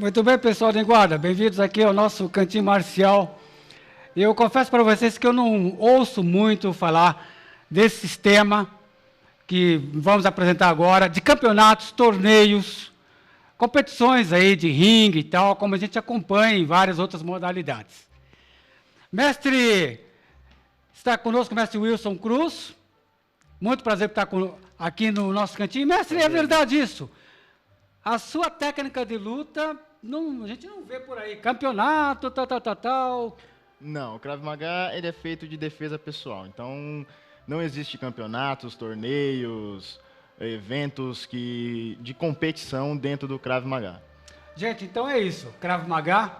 Muito bem, pessoal de guarda, bem-vindos aqui ao nosso cantinho marcial. Eu confesso para vocês que eu não ouço muito falar desse sistema que vamos apresentar agora, de campeonatos, torneios, competições aí de ringue e tal, como a gente acompanha em várias outras modalidades. Mestre, está conosco o mestre Wilson Cruz. Muito prazer estar aqui no nosso cantinho. Mestre, é verdade isso? A sua técnica de luta, a gente não vê por aí. Campeonato, tal. Não, o Krav Maga ele é feito de defesa pessoal. Então, não existe campeonatos, torneios, eventos de competição dentro do Krav Maga. Gente, então é isso. Krav Maga.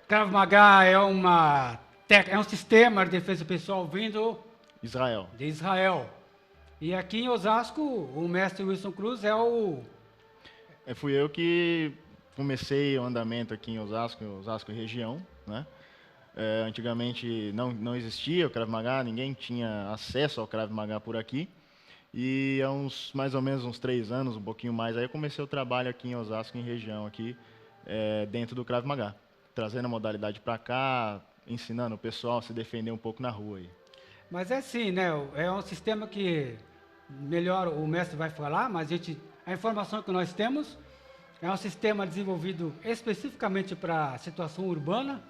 Krav Maga é um sistema de defesa pessoal vindo de Israel. E aqui em Osasco, o mestre Wilson Cruz é o... Fui eu que comecei o andamento aqui em Osasco e região, né? Antigamente não existia o Krav Maga, ninguém tinha acesso ao Krav Maga por aqui. E há mais ou menos uns 3 anos, um pouquinho mais, aí eu comecei o trabalho aqui em Osasco, em região, aqui, dentro do Krav Maga. Trazendo a modalidade para cá, ensinando o pessoal a se defender um pouco na rua aí. Mas é assim, né? É um sistema que, melhor o mestre vai falar, mas a informação que nós temos é um sistema desenvolvido especificamente para a situação urbana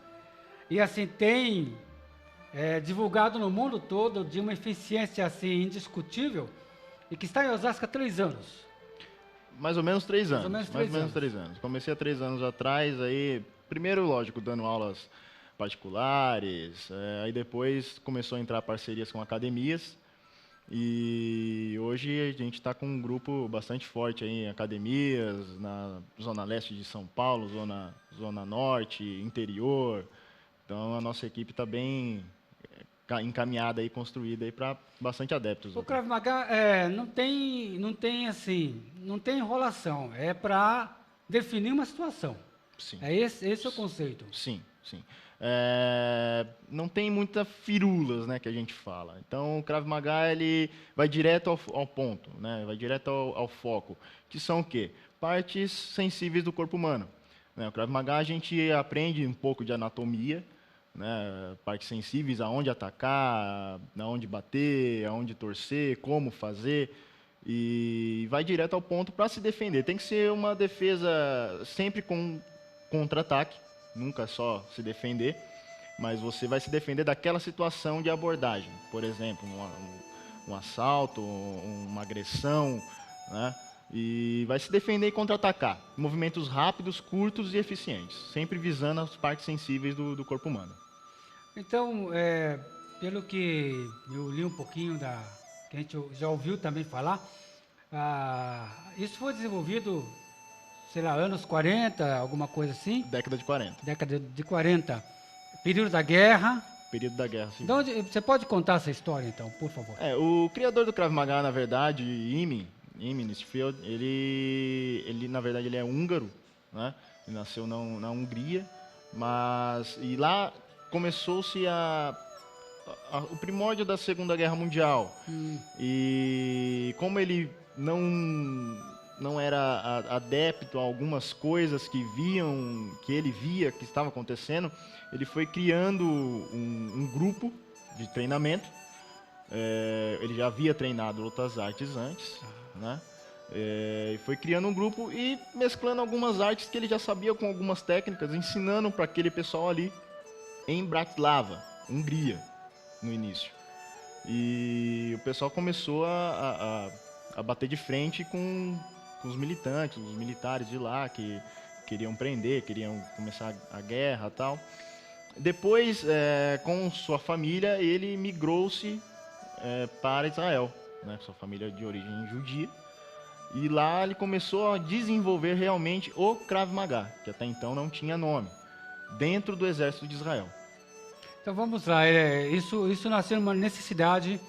e assim tem divulgado no mundo todo de uma eficiência assim indiscutível e que está em Osasco há 3 anos. Mais ou menos 3 anos. Mais ou menos 3 anos. Comecei há 3 anos atrás, aí primeiro, lógico, dando aulas particulares, aí depois começou a entrar parcerias com academias e hoje a gente está com um grupo bastante forte aí em academias, na Zona Leste de São Paulo, Zona Norte, interior. Então a nossa equipe está bem encaminhada e construída aí para bastante adeptos. O Krav Maga não tem enrolação, é para definir uma situação. Sim. Esse é o conceito. Sim. Não tem muita firulas, né, que a gente fala. Então, o Krav Maga ele vai direto ao ponto, né, vai direto ao foco, que são o quê? Partes sensíveis do corpo humano. Né? O Krav Maga a gente aprende um pouco de anatomia, né, partes sensíveis, aonde atacar, aonde bater, aonde torcer, como fazer, e vai direto ao ponto para se defender. Tem que ser uma defesa sempre com contra-ataque, nunca só se defender, mas você vai se defender daquela situação de abordagem, por exemplo, um assalto, uma agressão, né? E vai se defender e contra-atacar. Movimentos rápidos, curtos e eficientes, sempre visando as partes sensíveis do corpo humano. Então, pelo que eu li um pouquinho que a gente já ouviu também falar, isso foi desenvolvido, sei lá, anos 40, alguma coisa assim? Década de 40. Década de 40. Período da guerra. Período da guerra, sim. Então, você pode contar essa história, então, por favor? O criador do Krav Maga, na verdade, Emin Nisfield, ele na verdade ele é húngaro, né? Ele nasceu na Hungria, e lá começou-se o primórdio da Segunda Guerra Mundial. E como ele não era adepto a algumas coisas que ele via que estava acontecendo, ele foi criando um grupo de treinamento. Ele já havia treinado outras artes antes, né? Foi criando um grupo e mesclando algumas artes que ele já sabia com algumas técnicas, ensinando para aquele pessoal ali em Bratislava, Hungria, no início. E o pessoal começou a bater de frente com os militantes, os militares de lá que queriam prender, queriam começar a guerra e tal. Depois, com sua família, ele migrou-se para Israel, né? Sua família de origem judia. E lá ele começou a desenvolver realmente o Krav Maga, que até então não tinha nome, dentro do exército de Israel. Então vamos lá, isso nasceu numa necessidade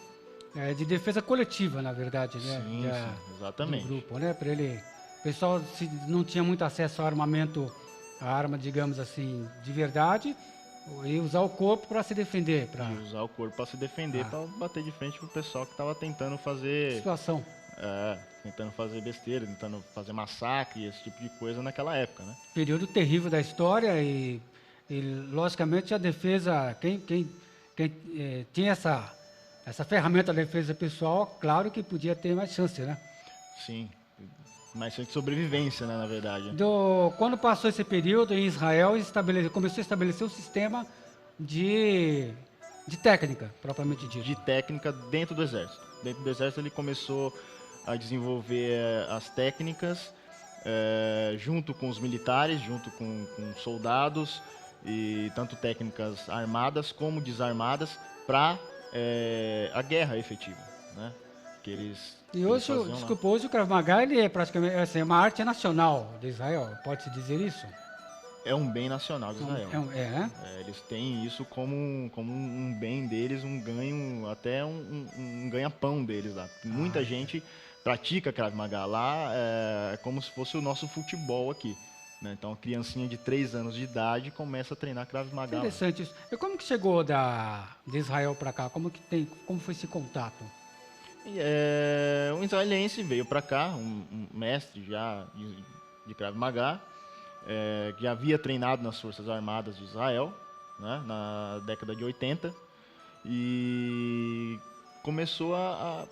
de defesa coletiva, na verdade, né? Sim, exatamente. Do grupo, né? O pessoal não tinha muito acesso ao armamento, a arma, digamos assim, de verdade, e usar o corpo para se defender. Usar o corpo para se defender, para bater de frente com o pessoal que estava tentando fazer... Situação. Tentando fazer besteira, tentando fazer massacre, esse tipo de coisa naquela época, né? Período terrível da história e logicamente, a defesa, quem tinha essa ferramenta da defesa pessoal, claro que podia ter mais chance, né? Sim, mais chance de sobrevivência, né, na verdade. Quando passou esse período em Israel, começou a estabelecer um sistema de, de técnica, propriamente dito. De técnica dentro do exército. Dentro do exército ele começou a desenvolver as técnicas junto com os militares, junto com soldados, e tanto técnicas armadas como desarmadas para a guerra efetiva, né? Que eles, E que eles hoje, faziam lá. desculpa, hoje o Krav Maga ele é praticamente assim, uma arte nacional de Israel, pode-se dizer isso? É um bem nacional de Israel. Né? Eles têm isso como um bem deles, um ganho, até um ganha-pão deles lá. Muita gente pratica Krav Maga lá, é como se fosse o nosso futebol aqui. Né? Então, a criancinha de 3 anos de idade começa a treinar Krav Maga. Interessante isso. E como que chegou de Israel para cá? Como foi esse contato? Um israelense veio para cá, um mestre já de Krav Maga, que havia treinado nas Forças Armadas de Israel, né, na década de 80, e começou a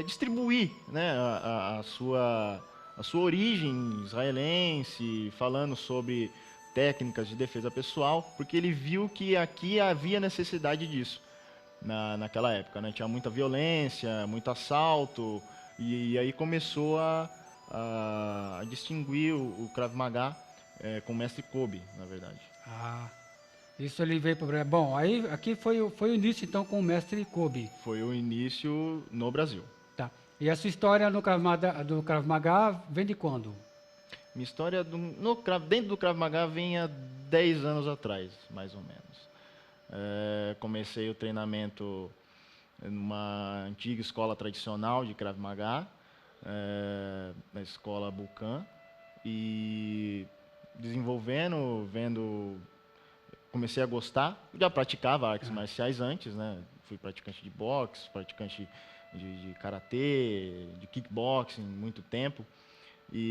distribuir, né, a sua origem israelense, falando sobre técnicas de defesa pessoal, porque ele viu que aqui havia necessidade disso naquela época, né? Tinha muita violência, muito assalto, e aí começou a distinguir o Krav Maga com o mestre Kobe, na verdade. Isso ele veio para o Brasil. Bom, aí aqui foi o início então com o mestre Kobe. Foi o início no Brasil. Tá. E a sua história do Krav Maga vem de quando? Minha história dentro do Krav Maga vem há 10 anos atrás, mais ou menos. Comecei o treinamento numa antiga escola tradicional de Krav Maga, na escola Bucan, e comecei a gostar. Já praticava artes marciais antes, né? Fui praticante de boxe, praticante de karatê, de kickboxing, muito tempo.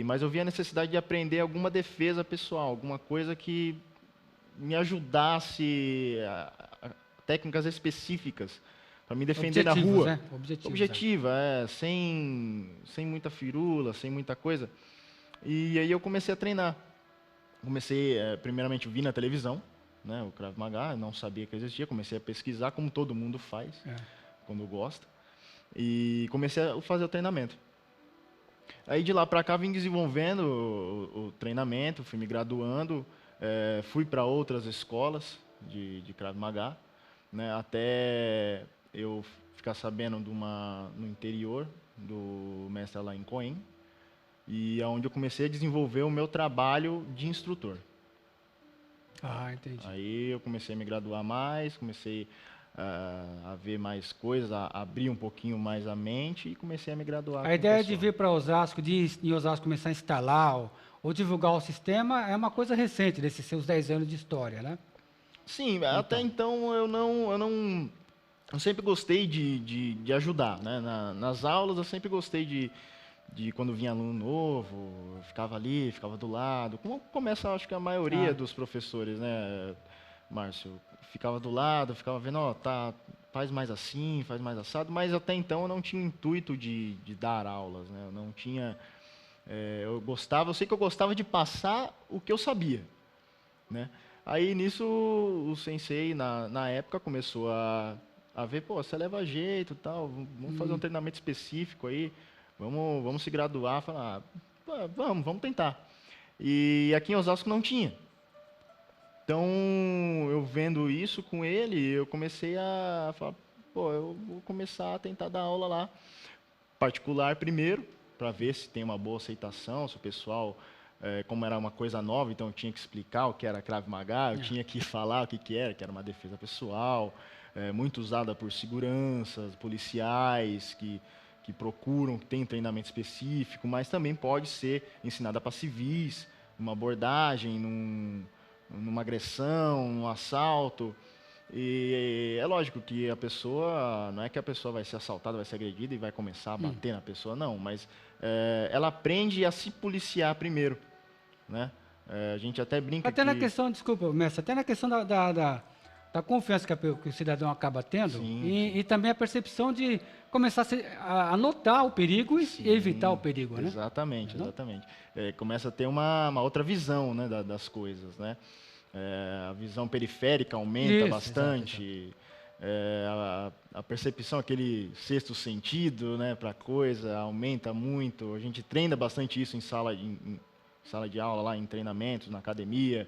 Mas eu vi a necessidade de aprender alguma defesa pessoal, alguma coisa que me ajudasse a técnicas específicas para me defender na rua. Né? Objetiva, sem muita firula, sem muita coisa. E aí eu comecei a treinar. Primeiramente, vi na televisão, né, o Krav Maga, não sabia que existia, comecei a pesquisar, como todo mundo faz, quando gosta, e comecei a fazer o treinamento. Aí de lá para cá vim desenvolvendo o treinamento, fui me graduando, fui para outras escolas de Krav Maga, né, até eu ficar sabendo no interior do mestre Alain Cohen, e é onde eu comecei a desenvolver o meu trabalho de instrutor. Entendi. Aí eu comecei a me graduar mais, comecei a ver mais coisas, a abrir um pouquinho mais a mente e comecei a me graduar. A ideia de vir para Osasco, em Osasco começar a instalar ou divulgar o sistema é uma coisa recente, desses seus 10 anos de história, né? Sim, até então eu sempre gostei de ajudar, né? Nas aulas eu sempre gostei de quando vinha aluno novo, eu ficava ali, ficava do lado, como começa, acho que a maioria dos professores, né, Márcio? Ficava do lado, ficava vendo, faz mais assim, faz mais assado, mas até então eu não tinha o intuito de dar aulas, né? Eu não tinha, eu sei que eu gostava de passar o que eu sabia, né? Aí nisso o sensei, na época, começou a ver, você leva jeito e tal, vamos fazer um treinamento específico aí, vamos se graduar, falar, vamos tentar. E aqui em Osasco não tinha. Então, eu vendo isso com ele, eu comecei a falar, eu vou começar a tentar dar aula lá, particular primeiro, para ver se tem uma boa aceitação, se o pessoal, como era uma coisa nova, então eu tinha que explicar o que era Krav Maga, eu tinha que falar o que era uma defesa pessoal, muito usada por seguranças, policiais, que procuram, que tem treinamento específico, mas também pode ser ensinada para civis, numa abordagem, numa agressão, num assalto. E é lógico que a pessoa, não é que a pessoa vai ser assaltada, vai ser agredida e vai começar a bater na pessoa, não, mas ela aprende a se policiar primeiro, né? A gente até brinca Até que... na questão, desculpa, mestre, até na questão da confiança que o cidadão acaba tendo e também a percepção de começar a notar o perigo e evitar o perigo, né? Exatamente, exatamente. Começa a ter uma outra visão, né, das coisas, né? A visão periférica aumenta bastante, a percepção, aquele sexto sentido, né, para a coisa, aumenta muito. A gente treina bastante isso em sala de aula, lá em treinamentos, na academia.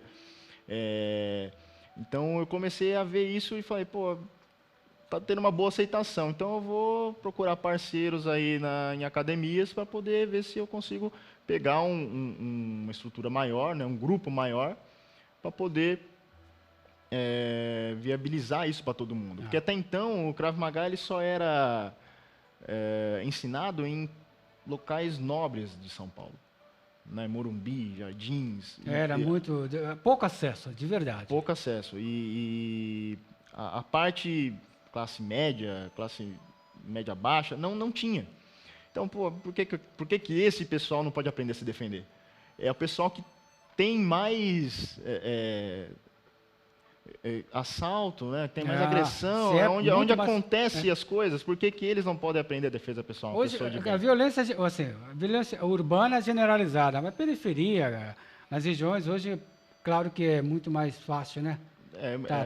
Então eu comecei a ver isso e falei, pô, tá tendo uma boa aceitação, então eu vou procurar parceiros aí em academias para poder ver se eu consigo pegar uma estrutura maior, né, um grupo maior, para poder viabilizar isso para todo mundo. Porque até então o Krav Maga ele só era ensinado em locais nobres de São Paulo. Né, Morumbi, Jardins. Era muito... pouco acesso, de verdade. Pouco acesso. E a parte classe média baixa, não tinha. Então, pô, por que esse pessoal não pode aprender a se defender? É o pessoal que tem mais assalto, né? Tem mais agressão, onde acontece as coisas. Por que eles não podem aprender a defesa pessoal? Hoje, a violência urbana é generalizada, mas periferia, nas regiões, hoje, claro que é muito mais fácil, né?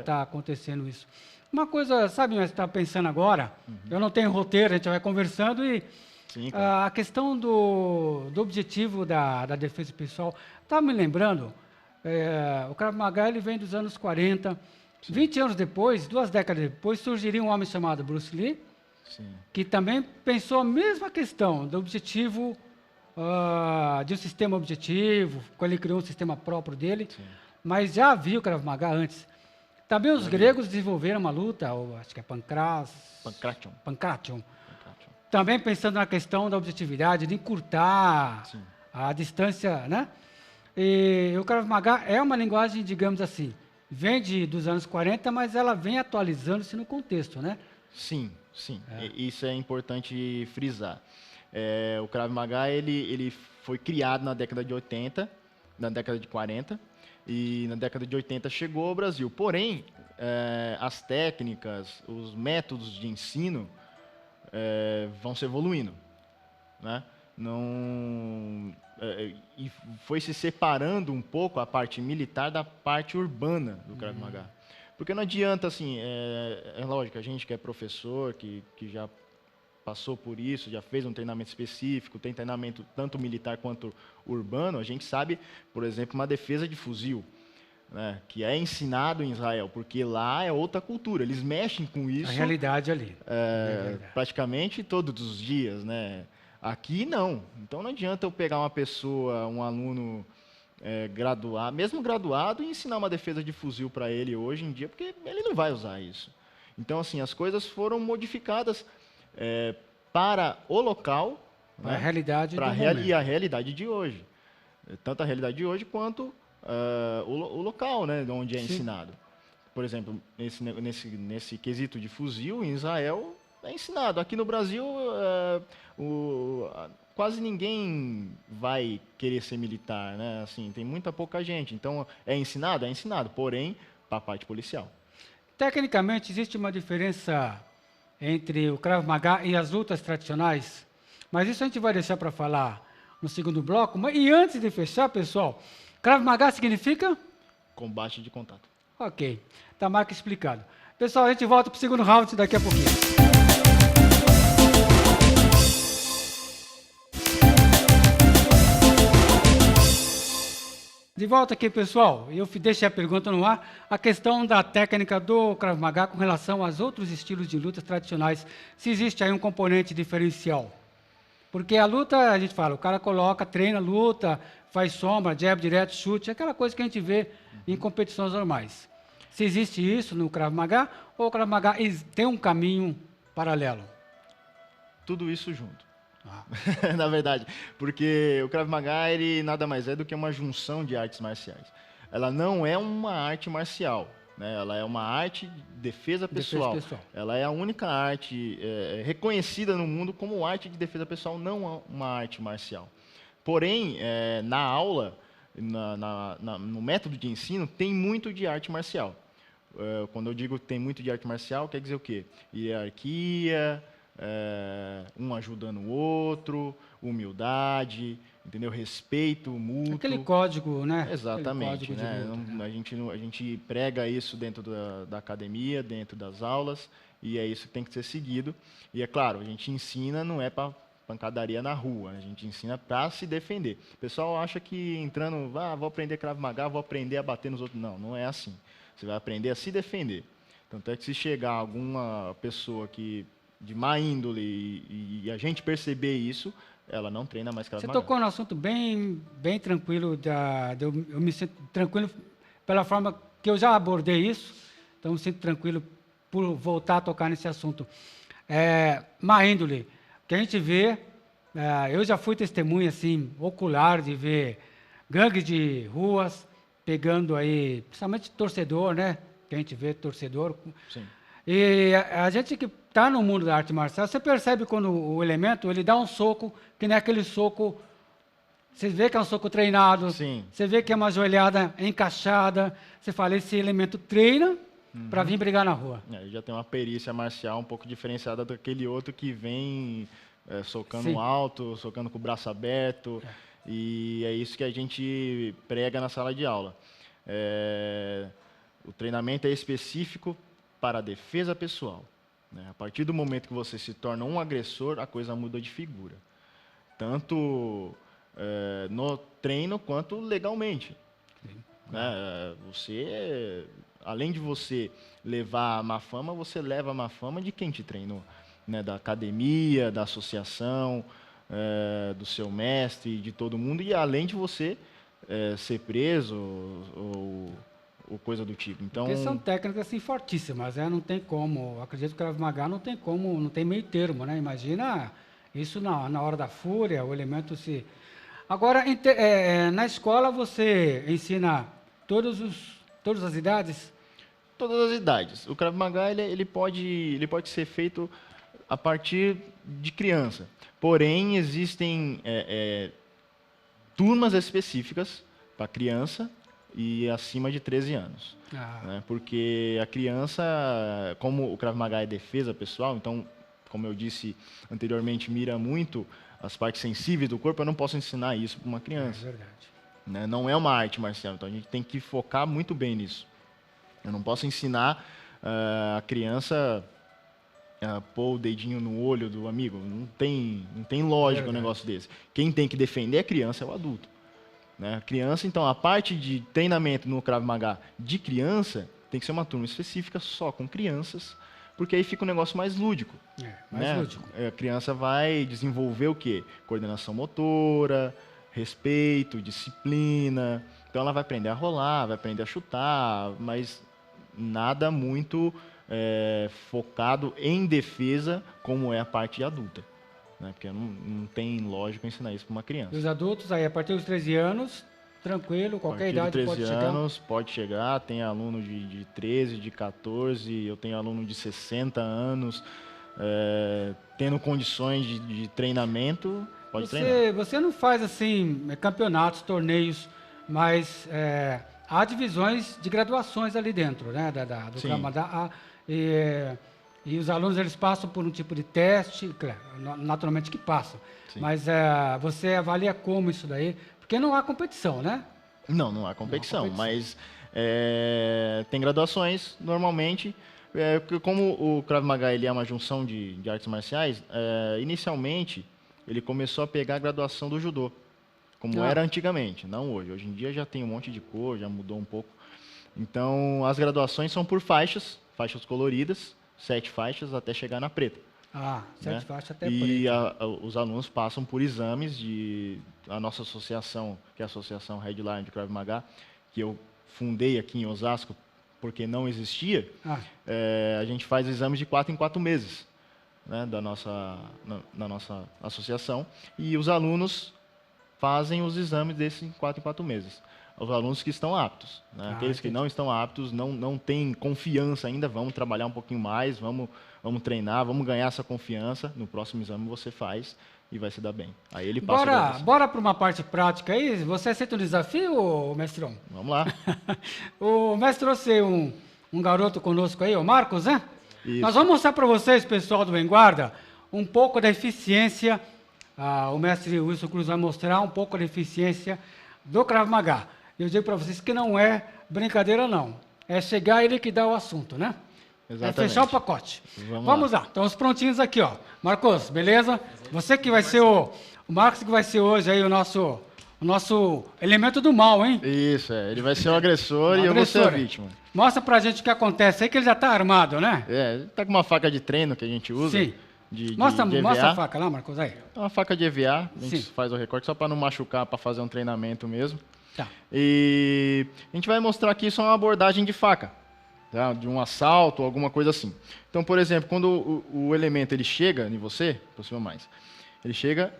Tá acontecendo isso. Uma coisa, sabe, você está pensando agora, eu não tenho roteiro, a gente vai conversando e sim, claro. A questão do objetivo da defesa pessoal, está me lembrando, o Krav Maga ele vem dos anos 40, sim. 20 anos depois, 2 décadas depois, surgiria um homem chamado Bruce Lee, sim. Que também pensou a mesma questão do objetivo, de um sistema objetivo, quando ele criou um sistema próprio dele, sim. Mas já havia o Krav Maga antes. Também os gregos desenvolveram uma luta, acho que é Pancration. Também pensando na questão da objetividade, de encurtar sim. A distância, né? E o Krav Maga é uma linguagem, digamos assim, vem dos anos 40, mas ela vem atualizando-se no contexto, né? Sim, sim. Isso é importante frisar. O Krav Maga ele foi criado na década de 80, na década de 40, e na década de 80 chegou ao Brasil. Porém, as técnicas, os métodos de ensino vão se evoluindo, né? E foi se separando um pouco a parte militar da parte urbana do Krav Maga. Porque não adianta, assim, é lógico, a gente que é professor, que já passou por isso, já fez um treinamento específico, tem treinamento tanto militar quanto urbano, a gente sabe, por exemplo, uma defesa de fuzil, né, que é ensinado em Israel, porque lá é outra cultura, eles mexem com isso... A realidade ali. Praticamente todos os dias, né? Aqui não. Então não adianta eu pegar uma pessoa, um aluno graduado, mesmo graduado, e ensinar uma defesa de fuzil para ele hoje em dia, porque ele não vai usar isso. Então, assim, as coisas foram modificadas para o local, para, né? A realidade e a realidade de hoje. Tanto a realidade de hoje quanto o local, né, onde é sim. Ensinado. Por exemplo, nesse quesito de fuzil, em Israel, é ensinado. Aqui no Brasil, quase ninguém vai querer ser militar, né? Assim, tem muita pouca gente. Então, é ensinado? É ensinado, porém, para a parte policial. Tecnicamente, existe uma diferença entre o Krav Maga e as lutas tradicionais, mas isso a gente vai deixar para falar no segundo bloco. E antes de fechar, pessoal, Krav Maga significa? Combate de contato. Ok, está mais que explicado. Pessoal, a gente volta para o segundo round daqui a pouquinho. De volta aqui, pessoal, eu deixei a pergunta no ar, a questão da técnica do Krav Maga com relação aos outros estilos de lutas tradicionais, se existe aí um componente diferencial. Porque a luta, a gente fala, o cara coloca, treina, luta, faz sombra, jab direto, chute, aquela coisa que a gente vê em competições normais. Se existe isso no Krav Maga, ou o Krav Maga tem um caminho paralelo? Tudo isso junto. Na verdade, porque o Krav Maga ele nada mais é do que uma junção de artes marciais. Ela não é uma arte marcial, né? Ela é uma arte de defesa pessoal. Defesa pessoal. Ela é a única arte reconhecida no mundo como arte de defesa pessoal, não uma arte marcial. Porém, na aula, no método de ensino, tem muito de arte marcial. Quando eu digo que tem muito de arte marcial, quer dizer o quê? Hierarquia, um ajudando o outro, humildade, entendeu? Respeito mútuo. Aquele código, né? Exatamente. Aquele código de luta, né? A gente prega isso dentro da academia, dentro das aulas, e é isso que tem que ser seguido. E é claro, a gente ensina, não é para pancadaria na rua, a gente ensina para se defender. O pessoal acha que entrando, vou aprender Krav Maga, vou aprender a bater nos outros. Não, não é assim. Você vai aprender a se defender. Tanto é que se chegar alguma pessoa que de má índole e a gente perceber isso, ela não treina mais Krav Maga. Você tocou num assunto bem tranquilo, eu me sinto tranquilo pela forma que eu já abordei isso, então eu me sinto tranquilo por voltar a tocar nesse assunto. Má índole, o que a gente vê, eu já fui testemunha assim, ocular de ver gangues de ruas pegando aí, principalmente torcedor, né? Que a gente vê torcedor. Sim. E a gente que está no mundo da arte marcial, você percebe quando o elemento ele dá um soco, que não é aquele soco, você vê que é um soco treinado, Sim. você vê que é uma joelhada encaixada, você fala, esse elemento treina para vir brigar na rua. Já tem uma perícia marcial um pouco diferenciada daquele outro que vem socando Sim. alto, socando com o braço aberto, e é isso que a gente prega na sala de aula. O treinamento é específico para a defesa pessoal, né? A partir do momento que você se torna um agressor, a coisa muda de figura. Tanto no treino quanto legalmente. Né? Além de você levar a má fama, você leva a má fama de quem te treinou. Né? Da academia, da associação, do seu mestre, de todo mundo. E além de você ser preso ou coisa do tipo. Então, porque são técnicas assim, fortíssimas, né? Não tem como, acredito que o Krav Maga não tem como, não tem meio termo, né? Imagina isso na hora da fúria, o elemento se... Agora, na escola você ensina todas as idades? todas as idades. O Krav Maga ele pode ser feito a partir de criança. Porém, existem turmas específicas para criança e acima de 13 anos. Né? Porque a criança, como o Krav Maga é defesa pessoal, então, como eu disse anteriormente, mira muito as partes sensíveis do corpo, eu não posso ensinar isso para uma criança. É verdade. Né? Não é uma arte marcial, então a gente tem que focar muito bem nisso. Eu não posso ensinar a criança a pôr o dedinho no olho do amigo. Não tem lógica um negócio desse. Quem tem que defender a criança é o adulto. Né? A criança, então, a parte de treinamento no Krav Maga de criança tem que ser uma turma específica só com crianças, porque aí fica um negócio mais lúdico. Mais lúdico. A criança vai desenvolver o quê? Coordenação motora, respeito, disciplina. Então ela vai aprender a rolar, vai aprender a chutar, mas nada muito focado em defesa, como é a parte adulta. Né? Porque não tem lógica ensinar isso para uma criança. E os adultos, aí, a partir dos 13 anos, tranquilo, qualquer idade pode chegar? 13 anos pode chegar, tem aluno de 13, de 14, eu tenho aluno de 60 anos, tendo condições de treinamento, pode treinar. Você não faz, assim, campeonatos, torneios, mas há divisões de graduações ali dentro, né, do Krav Maga. E os alunos, eles passam por um tipo de teste, claro, naturalmente que passam. Sim. Mas você avalia como isso daí? Porque não há competição, né? Não há competição, mas tem graduações, normalmente, como o Krav Maga ele é uma junção de artes marciais, inicialmente ele começou a pegar a graduação do judô, como era antigamente, não hoje. Hoje em dia já tem um monte de cor, já mudou um pouco. Então, as graduações são por faixas coloridas, 7 faixas até chegar na preta. 7 faixas até preta. E os alunos passam por exames a nossa associação, que é a Associação Red Lion de Krav Maga, que eu fundei aqui em Osasco porque não existia, a gente faz exames de 4 em 4 meses, né, na nossa associação, e os alunos fazem os exames desses em 4 em 4 meses. aos alunos que estão aptos. Né? Aqueles que não estão aptos, não têm confiança ainda, vamos trabalhar um pouquinho mais, vamos treinar, vamos ganhar essa confiança. No próximo exame você faz e vai se dar bem. Aí ele passa. Bora para uma parte prática aí. Você aceita um desafio, mestrão? Vamos lá. O mestre trouxe um garoto conosco aí, o Marcos, né? Isso. Nós vamos mostrar para vocês, pessoal do Vanguarda, um pouco da eficiência. O mestre Wilson Cruz vai mostrar um pouco da eficiência do Krav Maga. Eu digo para vocês que não é brincadeira, não. É chegar ele que dá o assunto, né? Exatamente. É fechar o pacote. Vamos lá. Estamos prontinhos aqui, ó. Marcos, beleza? Você que vai ser o Marcos que vai ser hoje aí o nosso elemento do mal, hein? Isso, ele vai ser o agressor e eu vou ser a vítima. Mostra pra gente o que acontece aí, que ele já tá armado, né? Ele tá com uma faca de treino que a gente usa. Sim. Mostra a faca lá, Marcos, aí. É uma faca de EVA, a gente Sim. faz o recorte só para não machucar, para fazer um treinamento mesmo. Tá. E a gente vai mostrar aqui só uma abordagem de faca, tá? De um assalto, alguma coisa assim. Então, por exemplo, quando o elemento ele chega em você, aproxima mais, ele chega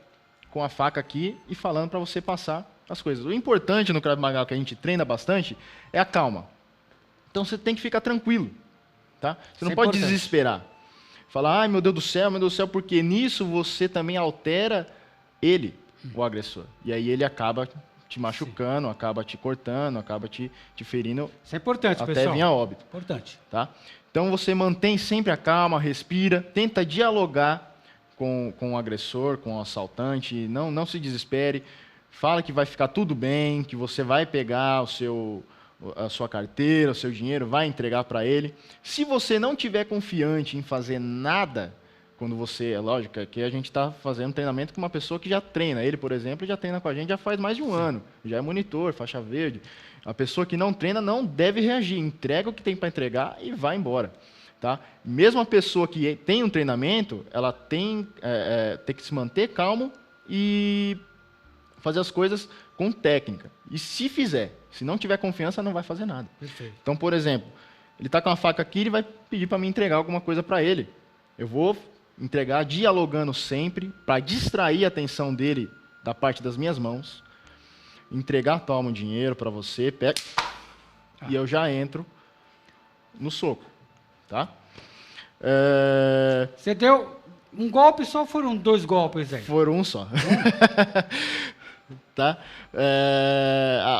com a faca aqui e falando para você passar as coisas. O importante no Krav Maga que a gente treina bastante é a calma. Então você tem que ficar tranquilo, tá? Você não pode desesperar. Falar, ai meu Deus do céu, porque nisso você também altera ele, o agressor. E aí ele acaba te machucando, acaba te cortando, acaba te ferindo. Isso é importante, até pessoal. vir a óbito. Importante. Tá? Então você mantém sempre a calma, respira, tenta dialogar com o agressor, com o assaltante, não se desespere. Fala que vai ficar tudo bem, que você vai pegar a sua carteira, o seu dinheiro, vai entregar para ele. Se você não tiver confiante em fazer nada, quando você, é lógico, que a gente está fazendo treinamento com uma pessoa que já treina. Ele, por exemplo, já treina com a gente já faz mais de um ano, já é monitor, faixa verde. A pessoa que não treina não deve reagir, entrega o que tem para entregar e vai embora. Tá? Mesmo a pessoa que tem um treinamento, ela tem que se manter calmo e fazer as coisas com técnica. E se fizer, se não tiver confiança, não vai fazer nada. Perfeito. Então, por exemplo, ele está com a faca aqui, ele vai pedir para mim entregar alguma coisa para ele. Eu vou entregar dialogando sempre, para distrair a atenção dele da parte das minhas mãos. Entregar, toma o dinheiro para você, pega, e eu já entro no soco. Tá? Você deu um golpe só ou foram 2 golpes aí? Foram um só. Tá?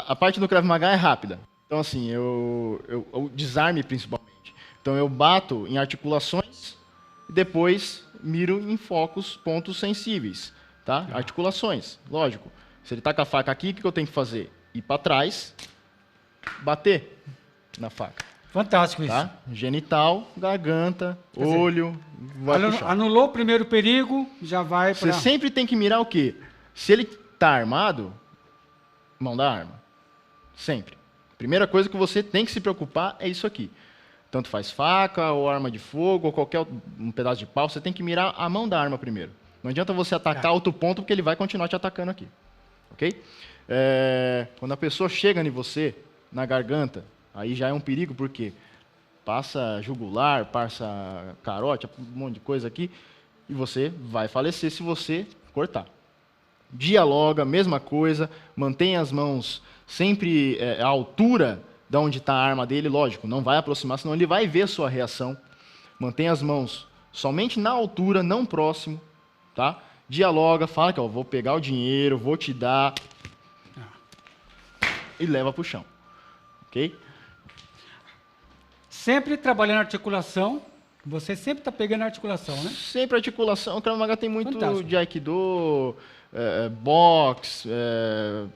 A parte do Krav Maga é rápida. Então, assim, eu desarme principalmente. Então, eu bato em articulações e depois miro em pontos sensíveis. Tá? Articulações, lógico. Se ele tá com a faca aqui, o que eu tenho que fazer? Ir para trás, bater na faca. Fantástico isso. Tá? Genital, garganta, olho, vai puxar. Anulou o primeiro perigo, já vai para... Você sempre tem que mirar o quê? Se ele está armado, mão da arma. Sempre. Primeira coisa que você tem que se preocupar é isso aqui. Tanto faz faca, ou arma de fogo, ou qualquer um pedaço de pau, você tem que mirar a mão da arma primeiro. Não adianta você atacar outro ponto, porque ele vai continuar te atacando aqui. Ok? Quando a pessoa chega em você, na garganta, aí já é um perigo, porque passa jugular, passa carote, um monte de coisa aqui, e você vai falecer se você cortar. Dialoga, mesma coisa, mantém as mãos sempre à altura de onde está a arma dele, lógico, não vai aproximar, senão ele vai ver a sua reação. Mantém as mãos somente na altura, não próximo, tá? Dialoga, fala que vou pegar o dinheiro, vou te dar, e leva para o chão. Ok? Sempre trabalhando articulação. Você sempre está pegando a articulação, né? Sempre articulação. O Krav Maga tem muito Fantástico. de Aikido, boxe,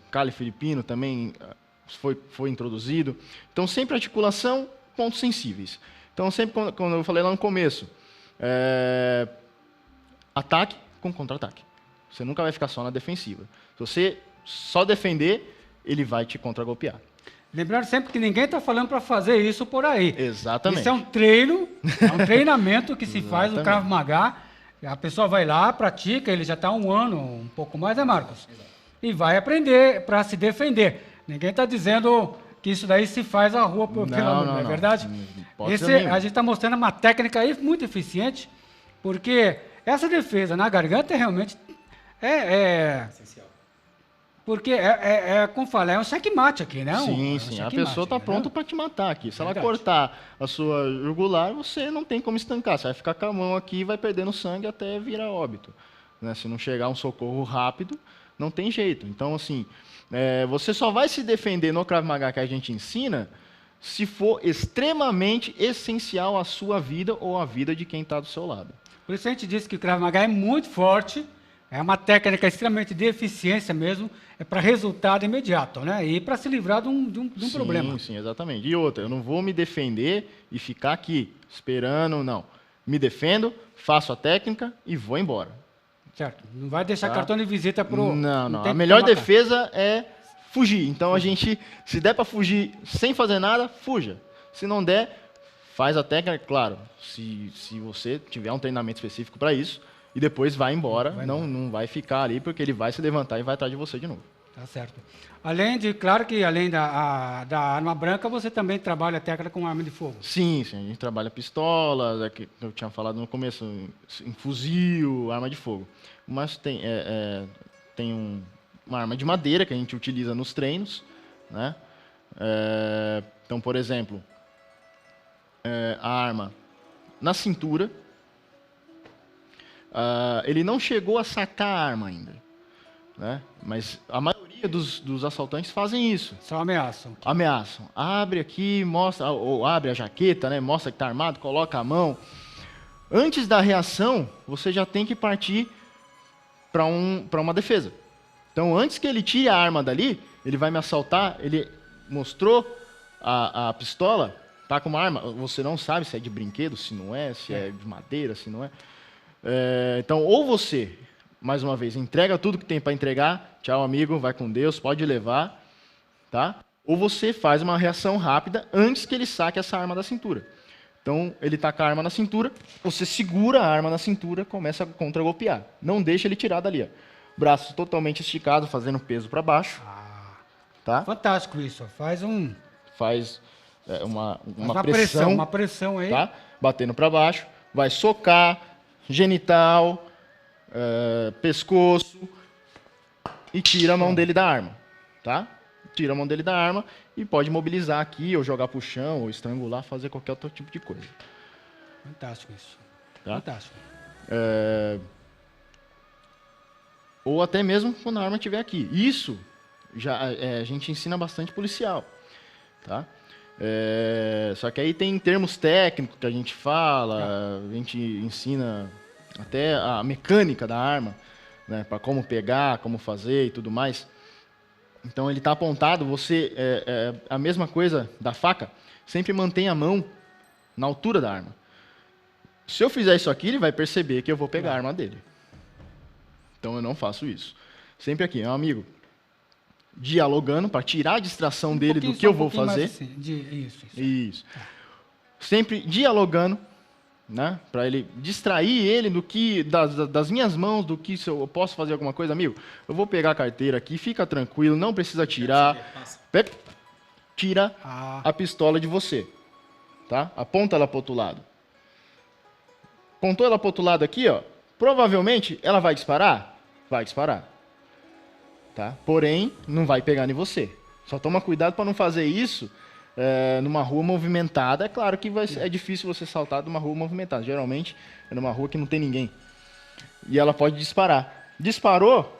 Kali filipino também foi introduzido. Então, sempre articulação, pontos sensíveis. Então, sempre, quando eu falei lá no começo, ataque com contra-ataque. Você nunca vai ficar só na defensiva. Se você só defender, ele vai te contra-golpear. Lembrando sempre que ninguém está falando para fazer isso por aí. Exatamente. Isso é um treino, é um treinamento que se faz no Krav Maga. A pessoa vai lá, pratica, ele já está 1 ano, um pouco mais, né, Marcos? Exato. E vai aprender para se defender. Ninguém está dizendo que isso daí se faz à rua pelo mundo, não é verdade? A gente está mostrando uma técnica aí muito eficiente, porque essa defesa na garganta realmente é essencial. Porque, como fala, é um checkmate aqui, né? Sim, sim. A pessoa está pronta para te matar aqui. Se ela cortar a sua jugular, você não tem como estancar. Você vai ficar com a mão aqui e vai perdendo sangue até virar óbito. Né? Se não chegar um socorro rápido, não tem jeito. Então, assim, você só vai se defender no Krav Maga que a gente ensina se for extremamente essencial à sua vida ou à vida de quem está do seu lado. Por isso a gente disse que o Krav Maga é muito forte, é uma técnica extremamente de eficiência mesmo, é para resultado imediato, né? E para se livrar de um problema. Sim, exatamente. E outra, eu não vou me defender e ficar aqui esperando, não. Me defendo, faço a técnica e vou embora. Certo. Não vai deixar cartão de visita para o... Não. A melhor defesa é fugir. Então, a gente, se der para fugir sem fazer nada, fuja. Se não der, faz a técnica, claro. Se você tiver um treinamento específico para isso, e depois vai embora, não vai ficar ali, porque ele vai se levantar e vai atrás de você de novo. Tá certo. Claro que além da arma branca, você também trabalha a técnica com arma de fogo. Sim, a gente trabalha pistola, que eu tinha falado no começo, em fuzil, arma de fogo. Mas tem uma arma de madeira que a gente utiliza nos treinos, né? Então, por exemplo, a arma na cintura. Ele não chegou a sacar a arma ainda, né? Mas a maioria dos assaltantes fazem isso. Só ameaçam. Ameaçam. Abre aqui, mostra, ou abre a jaqueta, né? Mostra que está armado, coloca a mão. Antes da reação, você já tem que partir para uma defesa. Então, antes que ele tire a arma dali, ele vai me assaltar, ele mostrou a pistola, tá com uma arma, você não sabe se é de brinquedo, se não é, se é de madeira, se não é. Então, ou você, mais uma vez, entrega tudo que tem para entregar, tchau, amigo, vai com Deus, pode levar, tá? Ou você faz uma reação rápida antes que ele saque essa arma da cintura. Então, ele está com a arma na cintura, você segura a arma na cintura, começa a contra-golpear. Não deixa ele tirar dali, ó. Braço totalmente esticado, fazendo peso para baixo. Tá? Fantástico isso. Faz uma pressão. Uma pressão aí. Tá? Batendo para baixo. Vai socar, genital, pescoço e tira a mão dele da arma. Tá? Tira a mão dele da arma e pode mobilizar aqui, ou jogar para o chão, ou estrangular, fazer qualquer outro tipo de coisa. Fantástico isso. Tá? Fantástico. Ou até mesmo quando a arma estiver aqui. Isso já a gente ensina bastante policial. Tá? Só que aí tem termos técnicos que a gente fala, a gente ensina até a mecânica da arma, né, para como pegar, como fazer e tudo mais. Então ele está apontado, a mesma coisa da faca, sempre mantém a mão na altura da arma. Se eu fizer isso aqui, ele vai perceber que eu vou pegar a arma dele. Então eu não faço isso. Sempre aqui, meu amigo, dialogando para tirar a distração dele do que eu vou fazer. Assim, isso. Sempre dialogando, né, para ele distrair ele das minhas mãos, do que se eu posso fazer alguma coisa, amigo. Eu vou pegar a carteira aqui, fica tranquilo, não precisa tirar. Tira a pistola de você, tá? Aponta ela para o outro lado. Apontou ela para o outro lado aqui, ó. Provavelmente ela vai disparar? Vai disparar. Tá? Porém, não vai pegar em você. Só toma cuidado para não fazer isso numa rua movimentada. É claro que é difícil você saltar de uma rua movimentada. Geralmente é numa rua que não tem ninguém. E ela pode disparar. Disparou,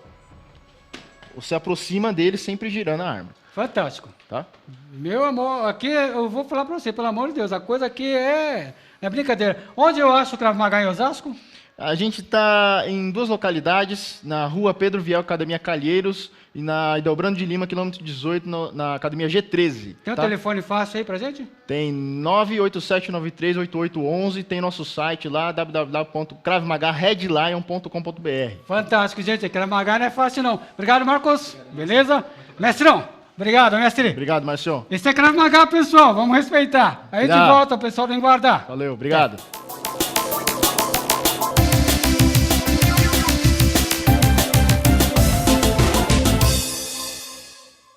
você aproxima dele sempre girando a arma. Fantástico. Tá? Meu amor, aqui eu vou falar para você, pelo amor de Deus, a coisa aqui é brincadeira. Onde eu acho o Krav Maga em Osasco? A gente está em 2 localidades, na rua Pedro Viel, Academia Calheiros, e na Idelbrando de Lima, quilômetro 18, na Academia G13. Tem um telefone fácil aí pra gente? Tem 987938811, tem nosso site lá, www.kravmagaredlion.com.br. Fantástico, gente. Krav Maga não é fácil, não. Obrigado, Marcos. Beleza? Mestrão, obrigado, mestre. Obrigado, Marcião. Esse é Krav Maga, pessoal. Vamos respeitar. Aí de volta, o pessoal vem guardar. Valeu, obrigado.